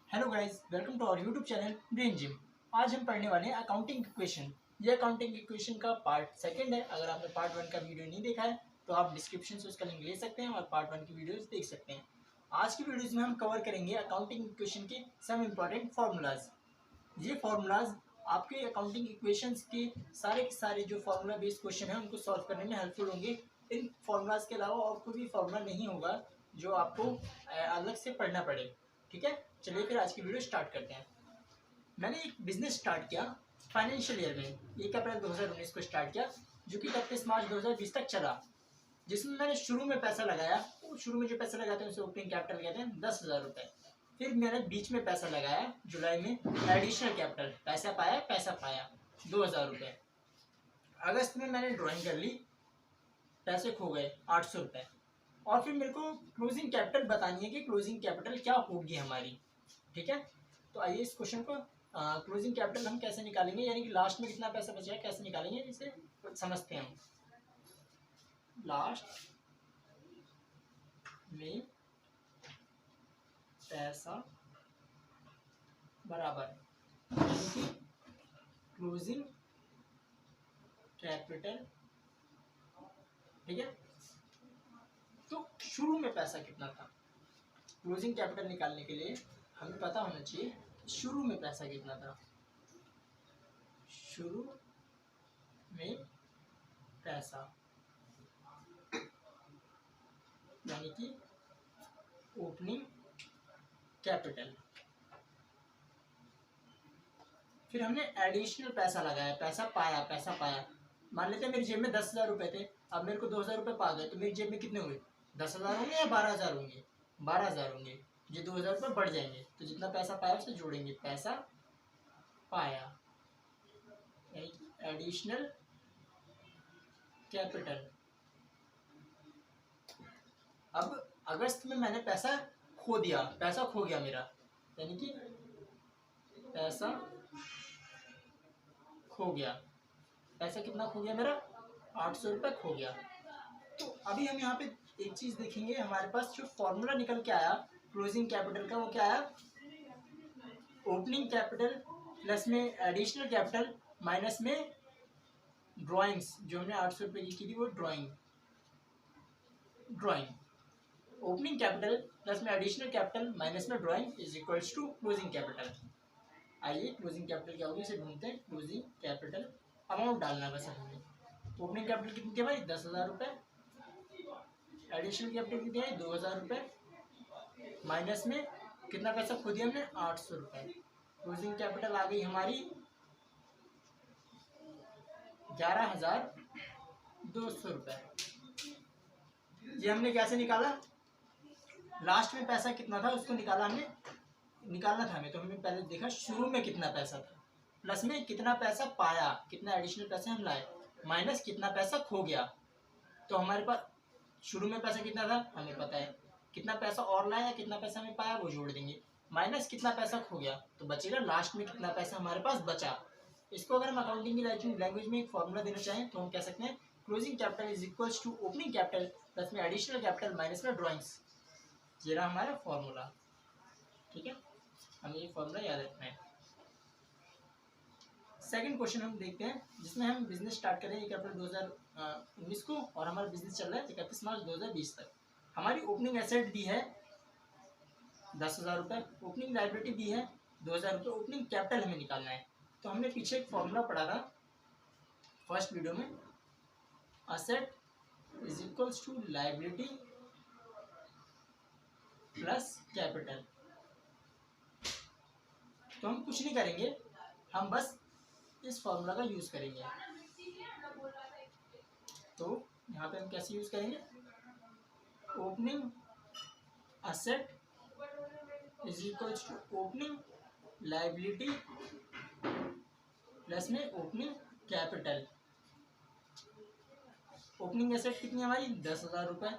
Hello guys, welcome to our YouTube channel Brain Gym. आज हम पढ़ने वाले हैं अकाउंटिंग इक्वेशन। ये अकाउंटिंग इक्वेशन का पार्ट सेकंड है। अगर आपने पार्ट वन का वीडियो नहीं देखा है तो आप डिस्क्रिप्शन से उसका लिंक ले सकते हैं और पार्ट वन की वीडियोस देख सकते हैं। आज की वीडियोस में हम कवर करेंगे अकाउंटिंग इक्वेशन के सम इम्पॉर्टेंट फार्मूलाज। ये फार्मूलाज आपके अकाउंटिंग इक्वेशंस के सारे जो फार्मूला बेस्ड क्वेश्चन है उनको सॉल्व करने में हेल्पफुल होंगे। इन फार्मूलाज के अलावा और कोई भी फार्मूला नहीं होगा जो आपको अलग से पढ़ना पड़े। ठीक है, चलिए फिर आज की वीडियो स्टार्ट करते हैं। मैंने एक बिजनेस स्टार्ट किया फाइनेंशियल ईयर में 1 अप्रैल 2019 को स्टार्ट किया, जो कि 31 मार्च 2020 तक चला। जिसमें मैंने शुरू में पैसा लगाया, शुरू में जो पैसा लगाते हैं उसे ओपनिंग कैपिटल कहते हैं, 10,000 रुपये। फिर मैंने बीच में पैसा लगाया जुलाई में, एडिशनल कैपिटल, पैसा पाया 2,000 रुपये। अगस्त में मैंने ड्राइंग कर ली, पैसे खो गए 800 रुपये। और फिर मेरे को क्लोजिंग कैपिटल बतानी है कि क्लोजिंग कैपिटल क्या होगी हमारी। ठीक है, तो आइए इस क्वेश्चन को क्लोजिंग कैपिटल हम कैसे निकालेंगे, यानी कि लास्ट में कितना पैसा बचा है कैसे निकालेंगे, इसे समझते हैं हम। लास्ट में पैसा बराबर क्लोजिंग कैपिटल। ठीक है, तो शुरू में पैसा कितना था। क्लोजिंग कैपिटल निकालने के लिए हमें पता होना चाहिए शुरू में पैसा कितना था। शुरू में पैसा यानी कि ओपनिंग कैपिटल। फिर हमने एडिशनल पैसा लगाया, पैसा पाया। मान लेते हैं मेरी जेब में 10,000 रुपये थे, अब मेरे को 2,000 रुपये पा गए, तो मेरी जेब में कितने हुए, 10,000 होंगे या 12,000 होंगे, 12,000 होंगे। ये 2,000 रुपये बढ़ जाएंगे, तो जितना पैसा पाया उसे जोड़ेंगे, पैसा पाया एडिशनल कैपिटल। अब अगस्त में मैंने पैसा खो गया मेरा, यानी कि पैसा खो गया। पैसा कितना खो गया मेरा, 800 रुपये खो गया। तो अभी हम यहाँ पे एक चीज़ देखेंगे, हमारे पास जो फॉर्मूला निकल के आया क्लोजिंग कैपिटल का, वो क्या आया, ओपनिंग कैपिटल प्लस में एडिशनल कैपिटल माइनस में ड्राइंग्स, जो हमने 800 रुपये की थी वो ड्राइंग। ओपनिंग कैपिटल प्लस में एडिशनल कैपिटल माइनस में drawing is equals to closing capital. आइए क्लोजिंग कैपिटल क्या होगी इसे ढूंढते हैं। क्लोजिंग कैपिटल अमाउंट डालना बस हमें। ओपनिंग कैपिटल कितनी थी भाई, 10,000 रुपये। एडिशनल कैपिटल कितनी है, 2,000 रुपये। माइनस में कितना पैसा खो दिया हमने, 800 रुपये। क्लोजिंग कैपिटल आ गई हमारी 11,200 रुपये। ये हमने कैसे निकाला, लास्ट में पैसा कितना था उसको निकालना था हमें। तो हमने पहले देखा शुरू में कितना पैसा था, प्लस में कितना पैसा पाया, कितना एडिशनल पैसा हम लाए, माइनस कितना पैसा खो गया। तो हमारे पास शुरू में पैसा कितना था हमें पता है, कितना पैसा और लाया, कितना पैसा हमें पाया वो जोड़ देंगे, माइनस कितना पैसा खो गया, तो बचेगा लास्ट में कितना पैसा हमारे पास बचा। इसको अगर हम अकाउंटिंग की लैंग्वेज में एक फॉर्मूला देना चाहें तो हम कह सकते हैं closing capital is equals to opening capital plus में एडिशनल कैपिटल माइनस में ड्राइंग्स। ये रहा हमारा फॉर्मूला। ठीक है, हमें ये फॉर्मूला याद रखना है। सेकंड क्वेश्चन हम देखते हैं, जिसमें हम बिजनेस स्टार्ट करें 1 अप्रैल 2019 को, और हमारा बिजनेस चल रहा है 31 मार्च 2020 तक। हमारी ओपनिंग एसेट दी है 10,000 रुपये, ओपनिंग लाइबिलिटी दी है 2,000 रुपये, ओपनिंग कैपिटल हमें निकालना है। तो हमने पीछे एक फॉर्मूला पढ़ा था फर्स्ट वीडियो में, asset is equals to liability plus capital. तो हम कुछ नहीं करेंगे, हम बस इस फॉर्मूला का यूज करेंगे। तो यहाँ पे हम कैसे यूज करेंगे, opening asset is equals to opening liability plus में ओपनिंग कैपिटल। ओपनिंग एसेट कितनी है हमारी, 10,000 रुपये।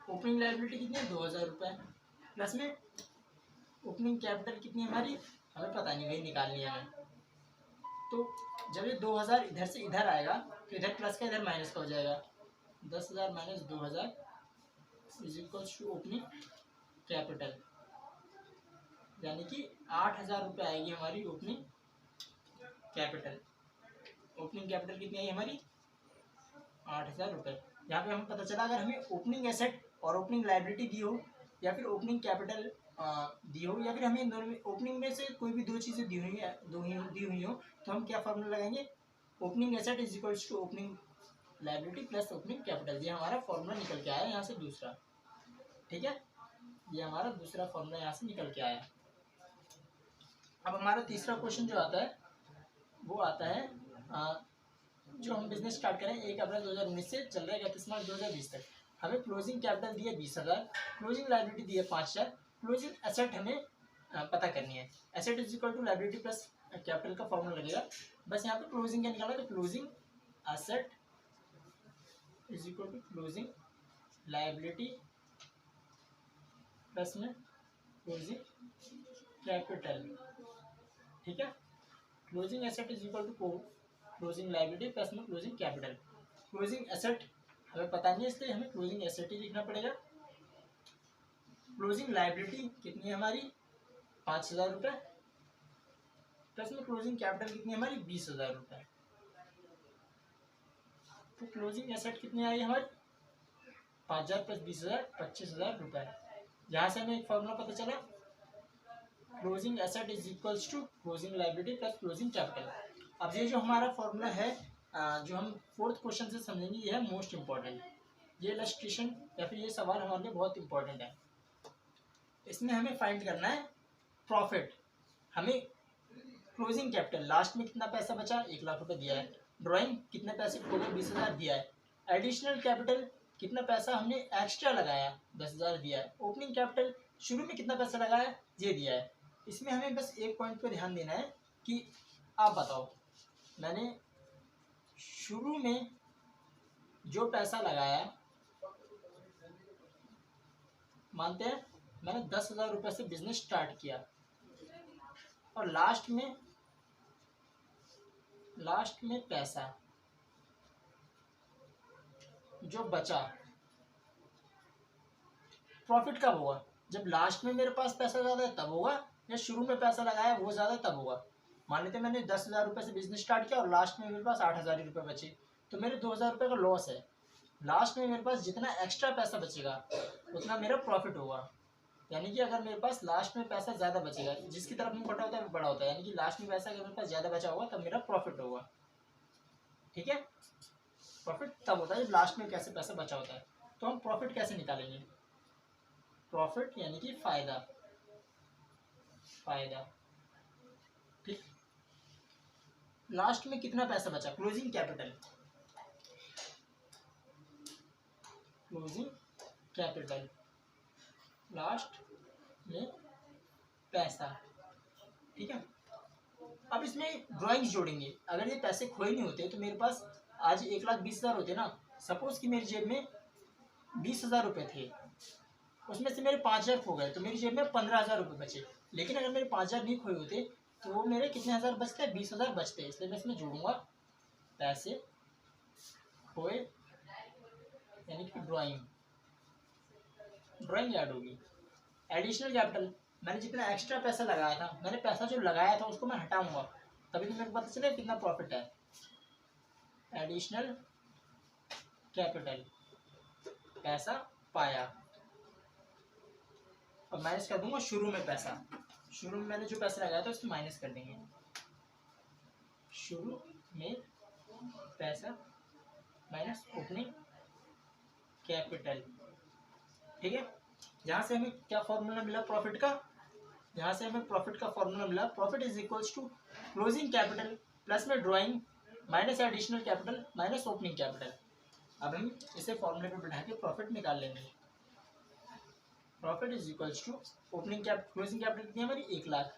ओपनिंग लाइबिलिटी कितनी है, 2,000 रुपये। प्लस में ओपनिंग कैपिटल कितनी है हमारी, हमें पता नहीं, वही निकालनी है हमें। तो जब ये 2,000 इधर से इधर आएगा तो इधर प्लस का इधर माइनस का हो जाएगा, 10,000 minus 2,000 is equals to opening capital. यानी कि 8,000 रुपये आएगी हमारी ओपनिंग कैपिटल। ओपनिंग कैपिटल कितनी आई हमारी 8,000 रुपये। यहाँ पे हमें पता चला अगर हमें ओपनिंग एसेट और ओपनिंग लाइबिलिटी दी हो या फिर ओपनिंग कैपिटल दी हो या फिर हमें इन दोनों में ओपनिंग में से कोई भी दो चीज़ें दी हुई हो तो हम क्या फॉर्मूला लगाएंगे, opening asset is equals to opening liability plus opening capital. ये हमारा फॉर्मूला निकल के आया यहाँ से दूसरा, ठीक है, ये हमारा दूसरा फॉर्मूला यहाँ से निकल के आया। अब हमारा तीसरा क्वेश्चन जो आता है वो आता है जो हम बिजनेस स्टार्ट करें 1 अप्रैल 2019 से चल रहा है 31 मार्च 2020 तक। हमें क्लोजिंग कैपिटल दी है 20,000, क्लोजिंग लाइबिलिटी दी है 5,000, क्लोजिंग एसेट हमें पता करनी है। Asset is equal to liability plus capital का फॉर्मूला लगेगा। बस यहाँ पे क्लोजिंग क्या निकाला, तो closing asset is equal to closing liability plus में क्लोजिंग कैपिटल, ठीक है। Closing asset is equal to closing liability plus में क्लोजिंग कैपिटल। क्लोजिंग एसेट हमें पता नहीं है इसलिए हमें क्लोजिंग एसेट ही लिखना पड़ेगा। क्लोजिंग लाइबिलिटी कितनी है हमारी 5,000 रुपये प्लस में क्लोजिंग कैपिटल कितनी है हमारी 20,000 रुपये। तो क्लोजिंग एसेट कितनी आई हमारी 5,000 प्लस 20,000 25,000 रुपये। यहाँ से हमें एक फॉर्मूला पता चला, closing asset is equals to closing liability plus closing capital. अब ये जो हमारा फॉर्मूला है जो हम फोर्थ क्वेश्चन से समझेंगे ये है मोस्ट इम्पॉर्टेंट। ये इलस्ट्रेशन या फिर ये सवाल हमारे लिए बहुत इंपॉर्टेंट है। इसमें हमें फाइंड करना है प्रॉफिट। हमें क्लोजिंग कैपिटल लास्ट में कितना पैसा बचा 1 लाख रुपए दिया है, ड्राइंग कितने पैसे हो गए 20,000 दिया है, एडिशनल कैपिटल कितना पैसा हमने एक्स्ट्रा लगाया 10,000 दिया है, ओपनिंग कैपिटल शुरू में कितना पैसा लगाया ये दिया है। इसमें हमें बस एक पॉइंट पर ध्यान देना है कि आप बताओ मैंने शुरू में जो पैसा लगाया, मानते हैं मैंने 10,000 रुपये से बिजनेस स्टार्ट किया और लास्ट में पैसा जो बचा, प्रॉफिट कब होगा, जब लास्ट में मेरे पास पैसा ज़्यादा है तब होगा या शुरू में पैसा लगाया वो ज़्यादा तब होगा। मान लेते मैंने 10,000 रुपये से बिजनेस स्टार्ट किया और लास्ट में मेरे पास 8,000 रुपये बचे तो मेरे 2,000 रुपये का लॉस है। लास्ट में मेरे पास जितना एक्स्ट्रा पैसा बचेगा उतना मेरा प्रॉफिट होगा। यानी कि अगर मेरे पास लास्ट में पैसा ज़्यादा बचेगा, जिसकी तरफ में बड़ा होता है वो बड़ा होता है, यानी कि लास्ट में पैसा अगर मेरे पास ज़्यादा बचा होगा तब मेरा प्रॉफिट होगा, ठीक है। प्रॉफिट तब होता है जब लास्ट में कैसे पैसा बचा होता है। तो हम प्रॉफिट कैसे निकालेंगे, प्रॉफिट यानी कि फायदा, ठीक। लास्ट में कितना पैसा बचा, क्लोजिंग कैपिटल, लास्ट में पैसा, ठीक है। अब इसमें ड्राइंग्स जोड़ेंगे। अगर ये पैसे खोए नहीं होते तो मेरे पास आज 1,20,000 होते ना। सपोज कि मेरी जेब में 20,000 रुपये थे, उसमें से मेरे 5,000 खो गए तो मेरी जेब में 15,000 रुपये बचे। लेकिन अगर मेरे 5,000 नहीं खोए होते तो वो मेरे कितने हज़ार बचते हैं 20,000 बचते। इसलिए मैं इसमें जोड़ूंगा पैसे खोए यानी कि ड्राइंग याद होगी। एडिशनल कैपिटल, मैंने जितना एक्स्ट्रा पैसा लगाया था, मैंने पैसा जो लगाया था उसको मैं हटाऊंगा तभी तो मेरे को पता चले कितना प्रॉफिट है। एडिशनल कैपिटल पैसा पाया और माइनस कर दूंगा शुरू में पैसा। शुरू में मैंने जो पैसा लगाया था उसको माइनस कर देंगे, शुरू में पैसा माइनस ओपनिंग कैपिटल, ठीक है। यहाँ से हमें क्या फॉर्मूला मिला प्रॉफिट का, यहाँ से हमें प्रॉफिट का फॉर्मूला मिला, profit is equals to closing capital plus में drawing minus additional capital minus opening capital. अब हम इसे फॉर्मूले पे बिठा के प्रॉफिट निकाल लेंगे। Profit is equals to opening closing capital कितनी है हमारी 1 लाख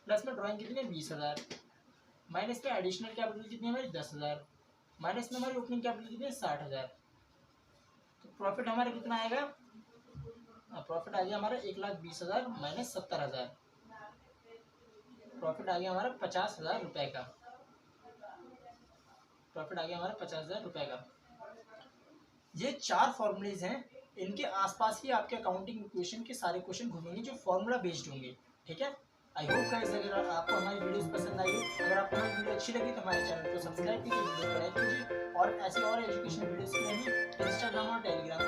प्लस में ड्राइंग कितनी है 20,000 माइनस में एडिशनल कैपिटल कितनी है हमारी 10,000 माइनस में हमारी ओपनिंग कैपिटल कितनी है 60,000। तो प्रॉफिट हमारा कितना आएगा, प्रॉफिट आ गया हमारा 1,20,000 माइनस 70,000, प्रॉफिट आ गया हमारा 50,000 रुपये का। प्रॉफिट आ गया हमारा 50,000 रुपये का। ये 4 फॉर्मूलेज हैं इनके आसपास ही आपके अकाउंटिंग इक्वेशन के सारे क्वेश्चन घूमेंगे जो फॉर्मूला बेस्ड होंगे। ठीक है, आई होप गाइस अगर आपको हमारी वीडियोस पसंद आई, अगर आपको हमारी वीडियो अच्छी लगी तो हमारे चैनल को सब्सक्राइब कीजिए, वीडियो को लाइक कीजिए और ऐसे और एजुकेशन वीडियोस के लिए हमें इंस्टाग्राम और टेलीग्राम